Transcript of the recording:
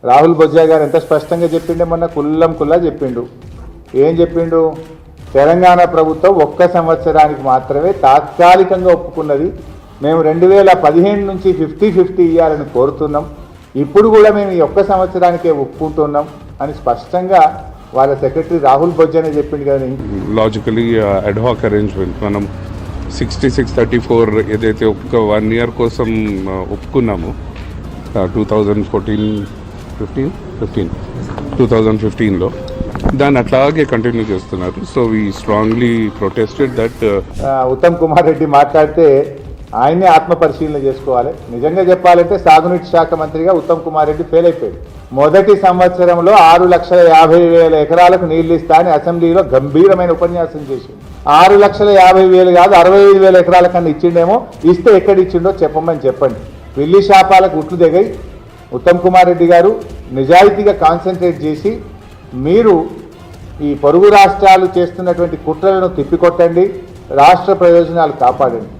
రాహుల్ బొజ్జా గారు ఎంత స్పష్టంగా చెప్పిండే మొన్న కుల్లా చెప్పిండు. ఏం చెప్పిండు? తెలంగాణ ప్రభుత్వం 1 సంవత్సరానికి మాత్రమే తాత్కాలికంగా ఒప్పుకున్నది. మేము 2015 నుంచి 50-50 ఇవ్వాలని కోరుతున్నాం. ఇప్పుడు కూడా మేము ఈ 1 సంవత్సరానికే ఒప్పుకుంటున్నాం అని స్పష్టంగా వాళ్ళ సెక్రటరీ రాహుల్ బొజ్జానే చెప్పిండు కదా. లాజికలీ అడ్హాక్ అరేంజ్మెంట్ మనం 66-34 ఏదైతే ఒక్క 1 ఇయర్ కోసం ఒప్పుకున్నామో 2015లో దాన్ని అట్లాగే కంటిన్యూ చేస్తున్నారు. So we strongly protested that. Uttam Kumar Reddy మాట్లాడితే ఆయనే ఆత్మ పరిశీలన చేసుకోవాలి. నిజంగా చెప్పాలంటే సాగునీటి శాఖ మంత్రిగా ఉత్తమ్ కుమార్ రెడ్డి ఫెయిల్ అయిపోయాడు. మొదటి సంవత్సరంలో 6,50,000 ఎకరాలకు నీళ్లు ఇస్తా అని అసెంబ్లీలో గంభీరమైన ఉపన్యాసం చేసింది. 6,50,000 కాదు 65,000 ఎకరాల కన్నా ఇచ్చిండేమో. ఇస్తే ఎక్కడ ఇచ్చిండో చెప్పండి. పిల్లి శాపాలకు ఉట్లు దిగాయి. ఉత్తమ్ కుమార్ రెడ్డి గారు నిజాయితీగా కాన్సన్ట్రేట్ చేసి మీరు ఈ పొరుగు రాష్ట్రాలు చేస్తున్నటువంటి కుట్రలను తిప్పికొట్టండి, రాష్ట్ర ప్రయోజనాలు కాపాడండి.